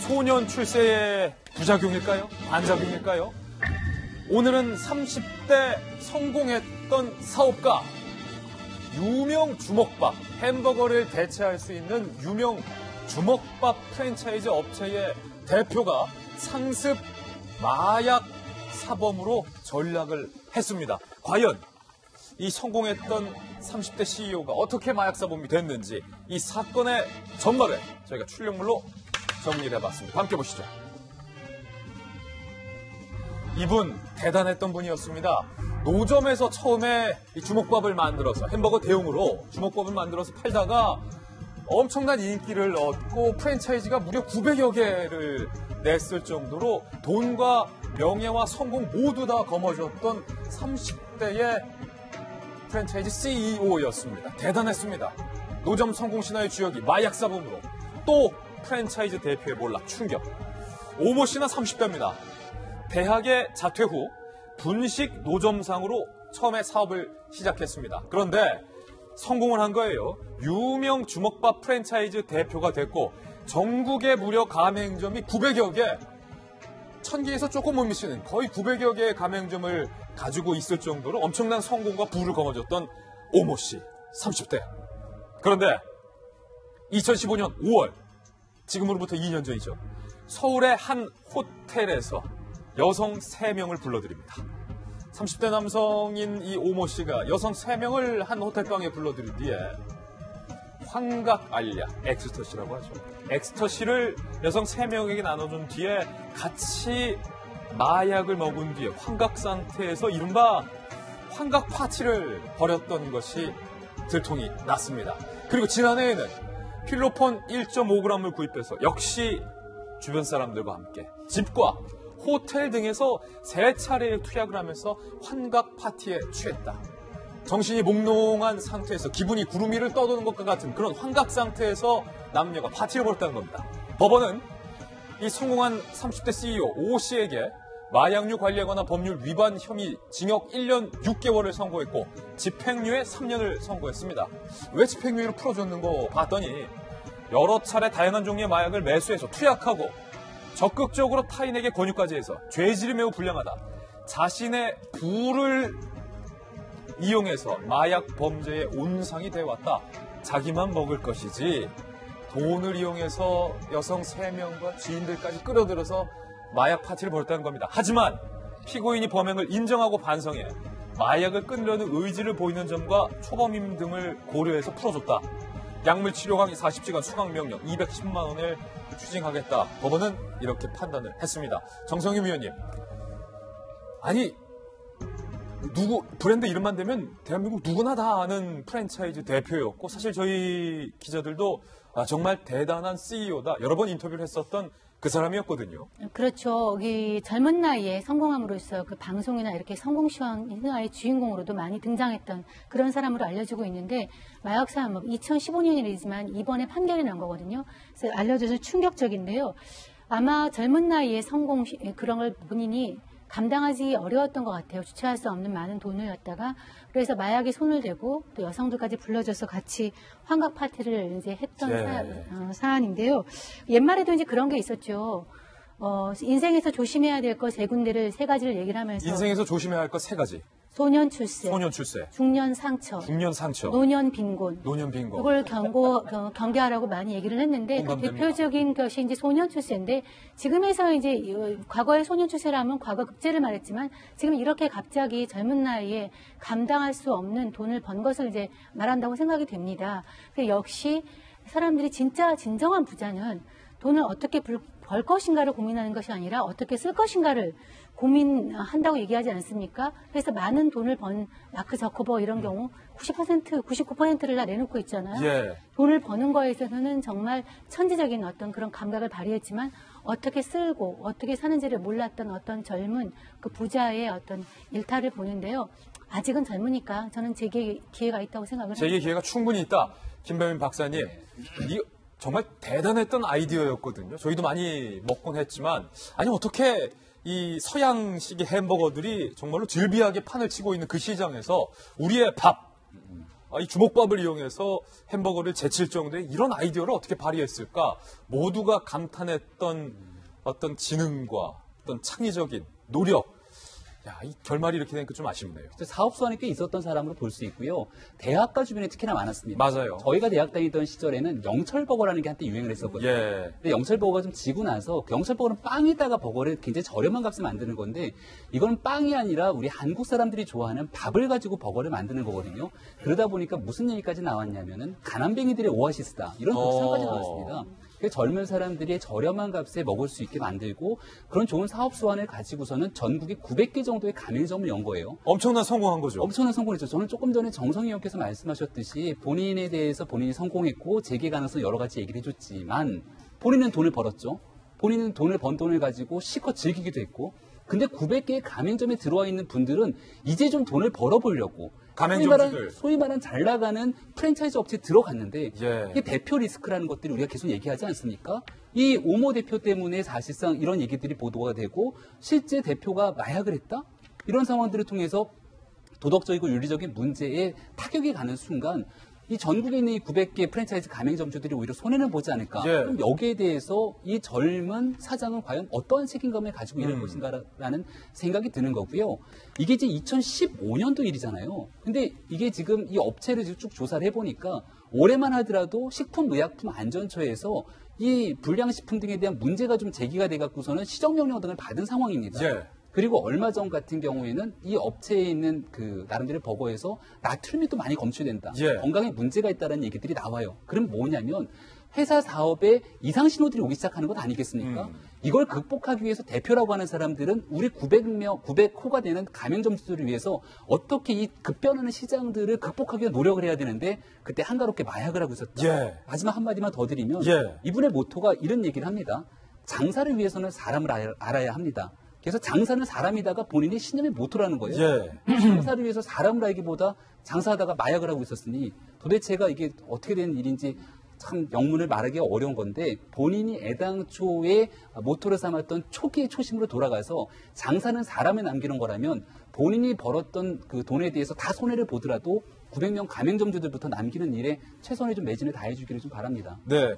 소년 출세의 부작용일까요? 반작용일까요? 오늘은 30대 성공했던 사업가, 유명 주먹밥, 햄버거를 대체할 수 있는 유명 주먹밥 프랜차이즈 업체의 대표가 상습 마약 사범으로 전락을 했습니다. 과연 이 성공했던 30대 CEO가 어떻게 마약 사범이 됐는지 이 사건의 전말을 저희가 출력물로 정리를 해봤습니다. 함께 보시죠. 이분 대단했던 분이었습니다. 노점에서 처음에 이 주먹밥을 만들어서 햄버거 대용으로 주먹밥을 만들어서 팔다가 엄청난 인기를 얻고 프랜차이즈가 무려 900여 개를 냈을 정도로 돈과 명예와 성공 모두 다 거머쥐었던 30대의 프랜차이즈 CEO였습니다. 대단했습니다. 노점 성공 신화의 주역이 마약 사범으로 또 프랜차이즈 대표의 몰락 충격. 오모 씨는 30대입니다. 대학에 자퇴 후 분식 노점상으로 처음에 사업을 시작했습니다. 그런데 성공을 한 거예요. 유명 주먹밥 프랜차이즈 대표가 됐고 전국에 무려 가맹점이 900여 개, 1000개에서 조금 못 미치는 거의 900여 개의 가맹점을 가지고 있을 정도로 엄청난 성공과 부를 거머쥐었던 오모 씨, 30대. 그런데 2015년 5월, 지금으로부터 2년 전이죠. 서울의 한 호텔에서 여성 3명을 불러드립니다. 30대 남성인 이 오모 씨가 여성 3명을 한 호텔방에 불러들인 뒤에 환각 알약, 엑스터시라고 하죠. 엑스터시를 여성 3명에게 나눠준 뒤에 같이 마약을 먹은 뒤에 환각 상태에서 이른바 환각 파티를 벌였던 것이 들통이 났습니다. 그리고 지난해에는 필로폰 1.5g을 구입해서 역시 주변 사람들과 함께 집과 호텔 등에서 3차례의 투약을 하면서 환각 파티에 취했다. 정신이 몽롱한 상태에서 기분이 구름 위를 떠도는 것과 같은 그런 환각 상태에서 남녀가 파티를 벌였다는 겁니다. 법원은 이 성공한 30대 CEO 오 씨에게 마약류 관리에 관한 법률 위반 혐의 징역 1년 6개월을 선고했고 집행유예 3년을 선고했습니다. 왜 집행유예를 풀어줬는 거 봤더니 여러 차례 다양한 종류의 마약을 매수해서 투약하고 적극적으로 타인에게 권유까지 해서 죄질이 매우 불량하다. 자신의 부를 이용해서 마약 범죄의 온상이 되어왔다. 자기만 먹을 것이지 돈을 이용해서 여성 3명과 지인들까지 끌어들여서 마약 파티를 벌였다는 겁니다. 하지만 피고인이 범행을 인정하고 반성해 마약을 끊으려는 의지를 보이는 점과 초범임 등을 고려해서 풀어줬다. 약물 치료 강의 40시간 수강명령 210만 원을 추징하겠다. 법원은 이렇게 판단을 했습니다. 정성윤 위원님, 아니 브랜드 이름만 되면 대한민국 누구나 다 아는 프랜차이즈 대표였고 사실 저희 기자들도 정말 대단한 CEO다 여러 번 인터뷰를 했었던 그 사람이었거든요. 그렇죠. 이 젊은 나이에 성공함으로써 그 방송이나 이렇게 성공 신화의 주인공으로도 많이 등장했던 그런 사람으로 알려지고 있는데 마약 사업 2015년이지만 이번에 판결이 난 거거든요. 그래서 알려져서 충격적인데요. 아마 젊은 나이에 성공 그런 걸 본인이 감당하기 어려웠던 것 같아요. 주체할 수 없는 많은 돈을 갖다가 그래서 마약에 손을 대고 또 여성들까지 불러줘서 같이 환각 파티를 이제 했던 사안인데요. 옛말에도 이제 그런 게 있었죠. 인생에서 조심해야 될 것 3군데를 3가지를 얘기를 하면서 인생에서 조심해야 할 것 3가지. 소년 출세, 중년 상처, 노년 빈곤. 이걸 경계하라고 많이 얘기를 했는데 그 대표적인 것이 이제 소년 출세인데 지금에서 이제 과거의 소년 출세라면 과거 급제를 말했지만 지금 이렇게 갑자기 젊은 나이에 감당할 수 없는 돈을 번 것을 이제 말한다고 생각이 됩니다. 역시 사람들이 진짜 진정한 부자는 돈을 어떻게 벌 것인가를 고민하는 것이 아니라 어떻게 쓸 것인가를 고민한다고 얘기하지 않습니까? 그래서 많은 돈을 번 마크 저커버 이런 경우 90%, 99%를 다 내놓고 있잖아요. 돈을 버는 거에 있어서는 정말 천재적인 어떤 그런 감각을 발휘했지만 어떻게 쓸고 어떻게 사는지를 몰랐던 어떤 젊은 그 부자의 어떤 일탈을 보는데요. 아직은 젊으니까 저는 재기의 기회가 있다고 생각을 합니다. 재기의 기회가 충분히 있다. 김배민 박사님, 정말 대단했던 아이디어였거든요. 저희도 많이 먹곤 했지만 아니 어떻게 이 서양식의 햄버거들이 정말로 즐비하게 판을 치고 있는 그 시장에서 우리의 밥, 이 주먹밥을 이용해서 햄버거를 제칠 정도의 이런 아이디어를 어떻게 발휘했을까? 모두가 감탄했던 어떤 지능과 어떤 창의적인 노력. 야, 이 결말이 이렇게 되니까 좀 아쉽네요. 사업 수완이 꽤 있었던 사람으로 볼 수 있고요. 대학가 주변에 특히나 많았습니다. 맞아요. 저희가 대학 다니던 시절에는 영철버거라는 게 한때 유행을 했었거든요. 예. 근데 영철버거가 좀 지고 나서 그 영철버거는 빵에다가 버거를 굉장히 저렴한 값에 만드는 건데 이건 빵이 아니라 우리 한국 사람들이 좋아하는 밥을 가지고 버거를 만드는 거거든요. 그러다 보니까 무슨 얘기까지 나왔냐면은 가난뱅이들의 오아시스다. 이런 독설까지 나왔습니다. 젊은 사람들이 저렴한 값에 먹을 수 있게 만들고 그런 좋은 사업 수완을 가지고서는 전국에 900개 정도의 가맹점을 연 거예요. 엄청난 성공한 거죠. 엄청난 성공했죠. 저는 조금 전에 정성희 의원께서 말씀하셨듯이 본인에 대해서 본인이 성공했고 재계 가능성 여러 가지 얘기를 해줬지만 본인은 돈을 벌었죠. 본인은 돈을 번 돈을 가지고 실컷 즐기기도 했고 근데 900개의 가맹점에 들어와 있는 분들은 이제 좀 돈을 벌어보려고 가맹점주들 소위 말한 잘 나가는 프랜차이즈 업체에 들어갔는데 예. 이게 대표 리스크라는 것들이 우리가 계속 얘기하지 않습니까? 이 오모 대표 때문에 사실상 이런 얘기들이 보도가 되고 실제 대표가 마약을 했다? 이런 상황들을 통해서 도덕적이고 윤리적인 문제에 타격이 가는 순간 이 전국에 있는 이 900개 프랜차이즈 가맹점주들이 오히려 손해를 보지 않을까. 예. 그럼 여기에 대해서 이 젊은 사장은 과연 어떠한 책임감을 가지고 일할 것인가라는 생각이 드는 거고요. 이게 이제 2015년도 일이잖아요. 근데 이게 지금 이 업체를 쭉 조사를 해보니까 올해만 하더라도 식품의약품안전처에서 이 불량식품 등에 대한 문제가 좀 제기가 돼갖고서는 시정명령 등을 받은 상황입니다. 예. 그리고 얼마 전 같은 경우에는 이 업체에 있는 그 나름대로 버거에서 나트륨이 또 많이 검출된다. 예. 건강에 문제가 있다는 얘기들이 나와요. 그럼 뭐냐면 회사 사업에 이상 신호들이 오기 시작하는 것 아니겠습니까? 이걸 극복하기 위해서 대표라고 하는 사람들은 우리 900호가 되는 가맹점주들을 위해서 어떻게 이 급변하는 시장들을 극복하기 위해 노력을 해야 되는데 그때 한가롭게 마약을 하고 있었다. 예. 마지막 한마디만 더 드리면 예. 이분의 모토가 이런 얘기를 합니다. 장사를 위해서는 사람을 알아야 합니다. 그래서 장사는 사람이다가 본인이 신념의 모토라는 거예요. 예. 장사를 위해서 사람을 알기보다 장사하다가 마약을 하고 있었으니 도대체가 이게 어떻게 된 일인지 참 영문을 말하기 어려운 건데 본인이 애당초에 모토를 삼았던 초기의 초심으로 돌아가서 장사는 사람을 남기는 거라면 본인이 벌었던 그 돈에 대해서 다 손해를 보더라도 900명 가맹점주들부터 남기는 일에 최선의 좀 매진을 다해주기를 좀 바랍니다. 네.